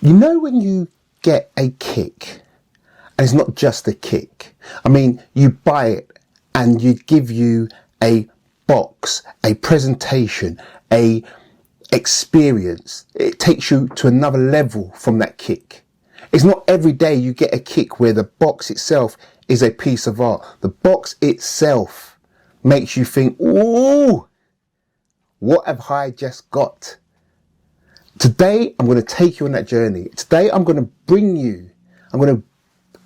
You know when you get a kick, and it's not just a kick. I mean, you buy it and you give you a box, a presentation, a experience. It takes you to another level from that kick. It's not every day you get a kick where the box itself is a piece of art. The box itself makes you think, ooh, what have I just got? Today, I'm going to take you on that journey. Today, I'm going to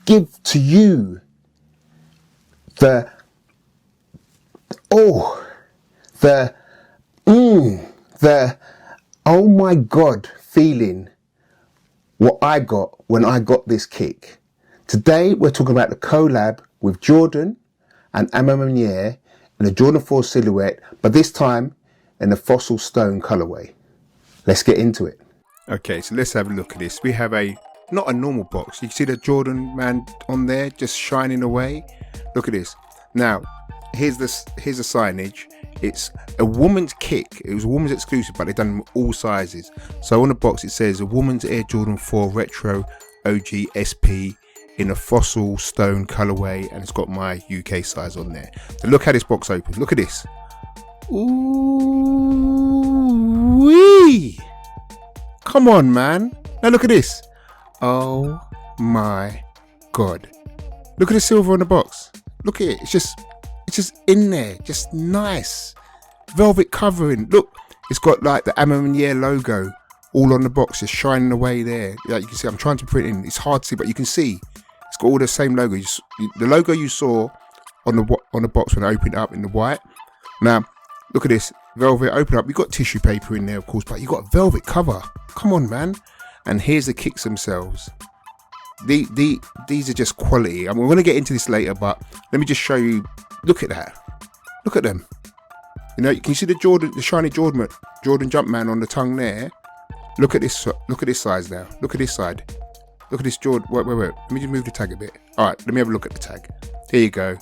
give to you the oh my God feeling what I got when I got this kick. Today, we're talking about the collab with Jordan and A Ma Manière in the Jordan 4 silhouette, but this time in the fossil stone colorway. Let's get into it. Okay, so let's have a look at this. We have not a normal box. You can see the Jordan man on there just shining away. Look at this. Now, here's the signage. It's a woman's kick. It was a woman's exclusive, but they've done them all sizes. So on the box it says a woman's Air Jordan 4 Retro OG SP in a fossil stone colorway, and it's got my UK size on there. So look how this box opens. Look at this. Ooh wee! Come on, man. Now look at this. Oh my God. Look at the silver on the box. Look at it. It's just in there. Just nice. Velvet covering. Look, it's got like the A Ma Manière logo all on the box, just shining away there. Like you can see, I'm trying to print it in. It's hard to see, but you can see it's got all the same logo. The logo you saw on the box when I opened it up in the white. Now, look at this. Velvet, open up. You got tissue paper in there, of course, but you got a velvet cover. Come on, man. And here's the kicks themselves. These are just quality. I mean, we're going to get into this later, but let me just show you. Look at that. Look at them. You know, you can see the shiny Jordan Jumpman on the tongue there. Look at this. Look at this size now. Look at this side. Look at this Jordan. Wait. Let me just move the tag a bit. All right, let me have a look at the tag. There you go.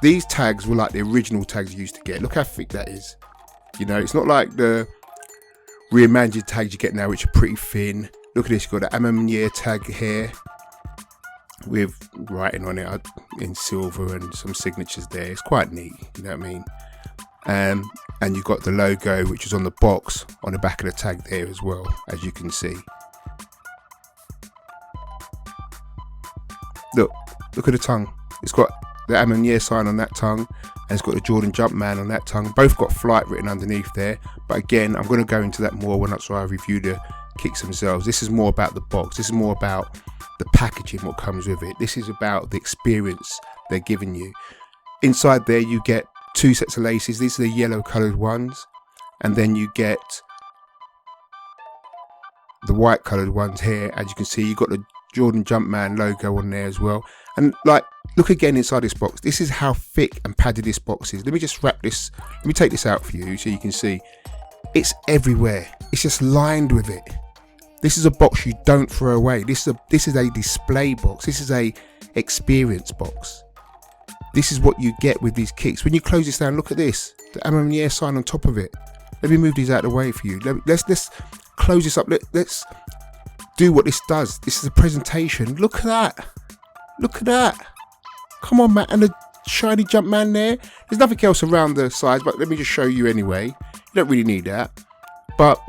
These tags were like the original tags you used to get. Look how thick that is. You know, it's not like the reimagined tags you get now, which are pretty thin. Look at this. You've got the A Ma Manière tag here with writing on it in silver and some signatures there. It's quite neat. You know what I mean? And you've got the logo, which is on the box on the back of the tag there as well, as you can see. Look at the tongue. It's got the A Ma Manière sign on that tongue, and it's got the Jordan Jumpman on that tongue. Both got flight written underneath there, but again, I'm going to go into that more when I review the kicks themselves. This is more about the box. This is more about the packaging, what comes with it. This is about the experience they're giving you. Inside there, you get 2 sets of laces. These are the yellow coloured ones, and then you get the white coloured ones here. As you can see, you've got the Jordan Jumpman logo on there as well. And like, look again inside this box. This is how thick and padded this box is. Let me just wrap this. Let me take this out for you so you can see. It's everywhere. It's just lined with it. This is a box you don't throw away. This is a display box. This is a experience box. This is what you get with these kicks. When you close this down, look at this. The A Ma Manière sign on top of it. Let me move these out of the way for you. Let's close this up. Let's do what this does. This is a presentation. Look at that. Look at that. Come on, man. And the shiny Jumpman there. There's nothing else around the sides, but let me just show you anyway. You don't really need that. But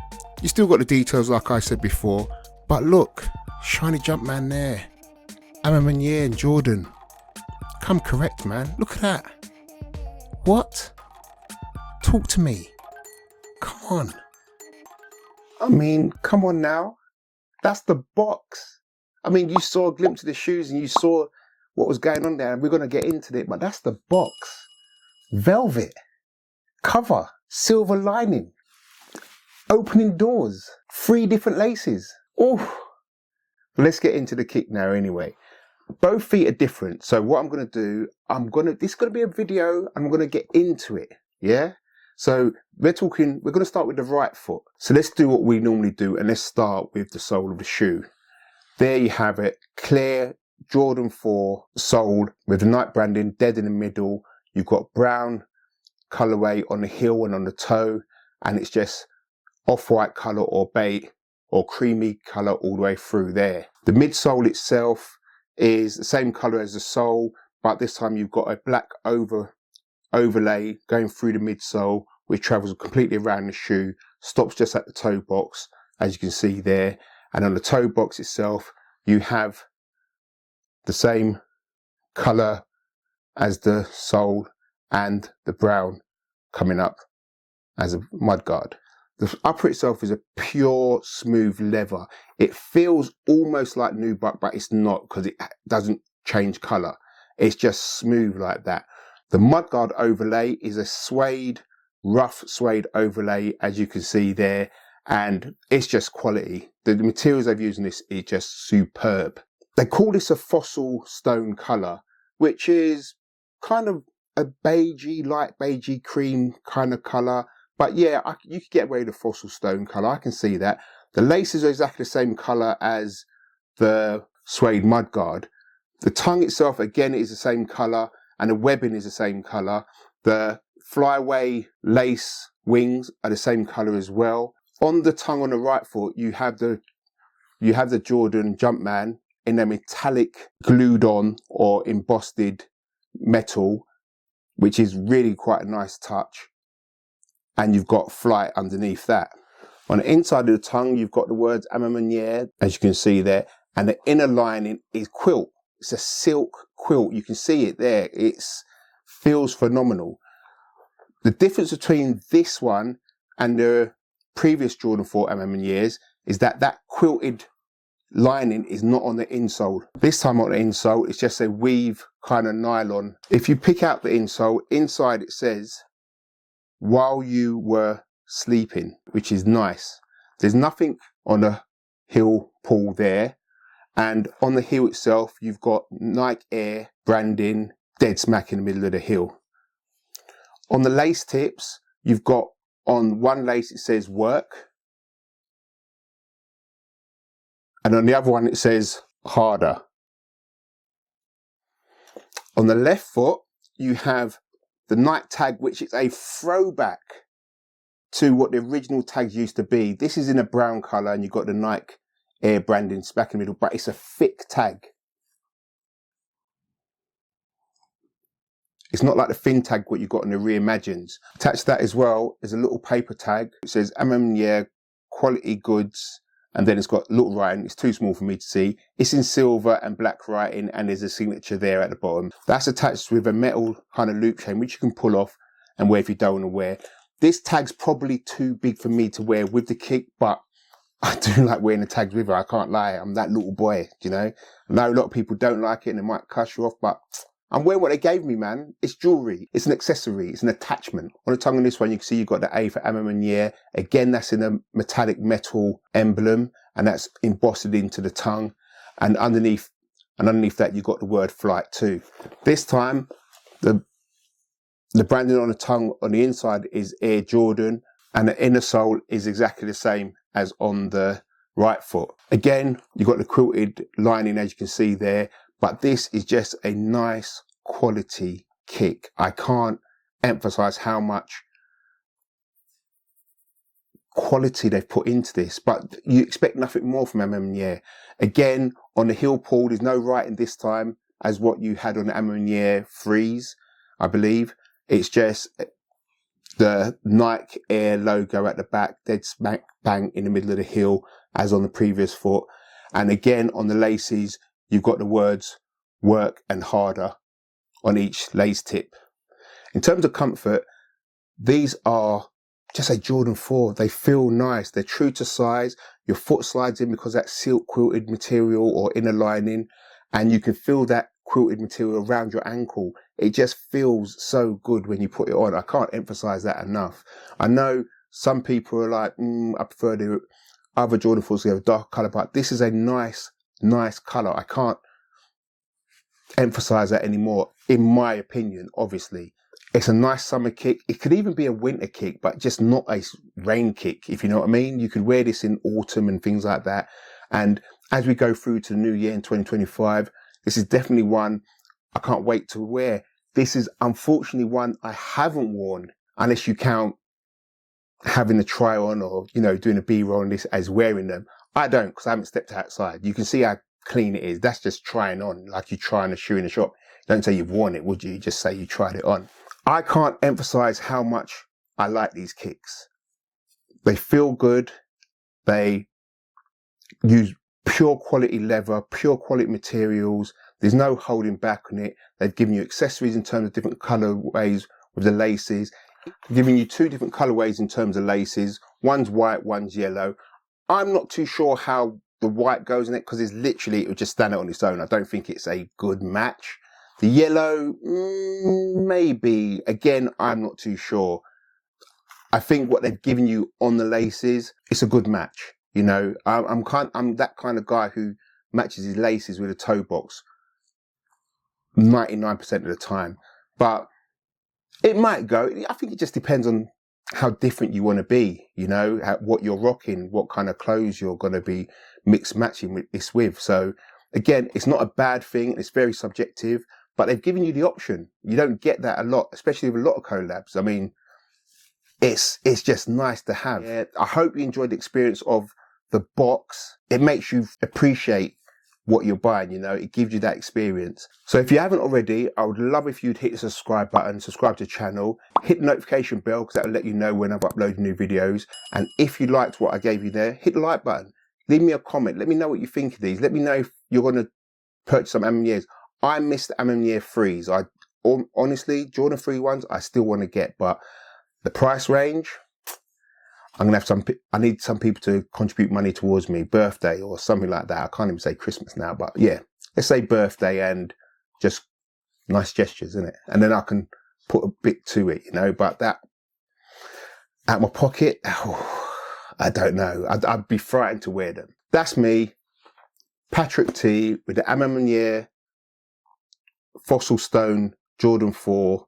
you still got the details like I said before. But look, shiny Jumpman there. A Ma Manière and Jordan. Come correct, man. Look at that. What? Talk to me. Come on. I mean, come on now. That's the box. I mean, you saw a glimpse of the shoes and you saw what was going on there, and we're going to get into it, but that's the box. Velvet. Cover. Silver lining. Opening doors. 3 different laces. Oh. Let's get into the kick now anyway. Both feet are different, so what I'm going to do, this is going to be a video, and I'm going to get into it, yeah? So we're going to start with the right foot. So let's do what we normally do, and let's start with the sole of the shoe. There you have it, clear Jordan 4 sole with the Nike branding dead in the middle. You've got brown colorway on the heel and on the toe, and it's just off-white color or beige or creamy colour all the way through there. The midsole itself is the same colour as the sole, but this time you've got a black overlay going through the midsole, which travels completely around the shoe, stops just at the toe box, as you can see there. And on the toe box itself, you have the same colour as the sole and the brown coming up as a mudguard. The upper itself is a pure smooth leather. It feels almost like nubuck, but it's not, because it doesn't change colour. It's just smooth like that. The mudguard overlay is a suede, rough suede overlay, as you can see there, and it's just quality. The materials they've used in this is just superb. They call this a fossil stone colour, which is kind of a beigey, light beigey cream kind of colour. But yeah, you could get away with the fossil stone colour. I can see that. The laces are exactly the same colour as the suede mudguard. The tongue itself, again, is the same colour, and the webbing is the same colour. The flyaway lace wings are the same colour as well. On the tongue on the right foot, you have the Jordan Jumpman in a metallic glued on or embossed metal, which is really quite a nice touch. And you've got flight underneath that. On the inside of the tongue, you've got the words A Ma Manière, as you can see there, and the inner lining is quilt. It's a silk quilt. You can see it there. It feels phenomenal. The difference between this one and the previous Jordan 4 A Ma Manières is that that quilted lining is not on the insole. This time on the insole, it's just a weave kind of nylon. If you pick out the insole, inside it says, "While you were sleeping," which is nice. There's nothing on the heel pull there. And on the heel itself, you've got Nike Air branding dead smack in the middle of the heel. On the lace tips, you've got on one lace it says work. And on the other one it says harder. On the left foot, you have the Nike tag, which is a throwback to what the original tags used to be. This is in a brown colour, and you've got the Nike Air branding back in the middle, but it's a thick tag. It's not like the thin tag what you got in the Reimagines. Attached to that as well is a little paper tag. It says A Ma Manière quality goods, and then it's got little writing. It's too small for me to see. It's in silver and black writing, and there's a signature there at the bottom. That's attached with a metal kind of loop chain, which you can pull off and wear if you don't want to wear. This tag's probably too big for me to wear with the kick, but I do like wearing the tags with her. I can't lie. I'm that little boy, you know. I know a lot of people don't like it and it might cuss you off, but I'm wearing what they gave me, man. It's jewellery. It's an accessory. It's an attachment. On the tongue on this one, you can see you've got the A for A Ma Manière. Again, that's in a metallic metal emblem, and that's embossed into the tongue. And underneath that, you've got the word flight too. This time, the branding on the tongue on the inside is Air Jordan, and the inner sole is exactly the same as on the right foot. Again, you've got the quilted lining, as you can see there, but this is just a nice quality kick. I can't emphasize how much quality they've put into this, but you expect nothing more from A Ma Manière. Again, on the heel pull, there's no writing this time as what you had on the A Ma Manière Freeze, I believe. It's just the Nike Air logo at the back, dead smack bang in the middle of the heel, as on the previous foot. And again, on the laces, you've got the words work and harder on each lace tip. In terms of comfort, these are just a Jordan 4. They feel nice. They're true to size. Your foot slides in because that silk quilted material or inner lining, and you can feel that quilted material around your ankle. It just feels so good when you put it on. I can't emphasize that enough. I know some people are like, I prefer the other Jordan 4s to have a dark color, but this is a nice color. I can't emphasize that anymore, in my opinion. Obviously, it's a nice summer kick. It could even be a winter kick, but just not a rain kick, if you know what I mean. You could wear this in autumn and things like that. And as we go through to the new year in 2025, this is definitely one I can't wait to wear. This is unfortunately one I haven't worn, unless you count having a try on or, you know, doing a B-roll on this as wearing them. I don't, because I haven't stepped outside. You can see how clean it is. That's just trying on, like you trying a shoe in a shop. Don't say you've worn it, would you? You just say you tried it on. I can't emphasize how much I like these kicks. They feel good. They use pure quality leather, pure quality materials. There's no holding back on it. They've given you accessories in terms of different colorways with the laces. Giving you 2 different colorways in terms of laces. One's white, one's yellow. I'm not too sure how the white goes in it, because it's literally, it would just stand out on its own. I don't think it's a good match. The yellow, maybe. Again, I'm not too sure. I think what they've given you on the laces, it's a good match. You know, I'm that kind of guy who matches his laces with a toe box 99% of the time. But it might go. I think it just depends on how different you want to be, you know, what you're rocking, what kind of clothes you're going to be mix matching with this with. So again, it's not a bad thing. It's very subjective, but they've given you the option. You don't get that a lot, especially with a lot of collabs. I mean, it's just nice to have. Yeah, I hope you enjoyed the experience of the box. It makes you appreciate what you're buying, you know, it gives you that experience. So if you haven't already, I would love if you'd hit the subscribe button, subscribe to the channel, hit the notification bell, because that will let you know when I've uploaded new videos. And if you liked what I gave you there, hit the like button, leave me a comment, let me know what you think of these, let me know if you're going to purchase some A Ma Manières. I missed the A Ma Manière 3s. Honestly, Jordan 3 ones, I still want to get, but the price range, I'm going to have I need some people to contribute money towards me, birthday or something like that. I can't even say Christmas now, but yeah, let's say birthday and just nice gestures, isn't it? And then I can put a bit to it, you know, but that out my pocket, I don't know. I'd be frightened to wear them. That's me, Patrick T, with the A Ma Manière Fossil Stone Jordan 4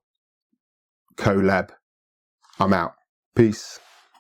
collab. I'm out. Peace.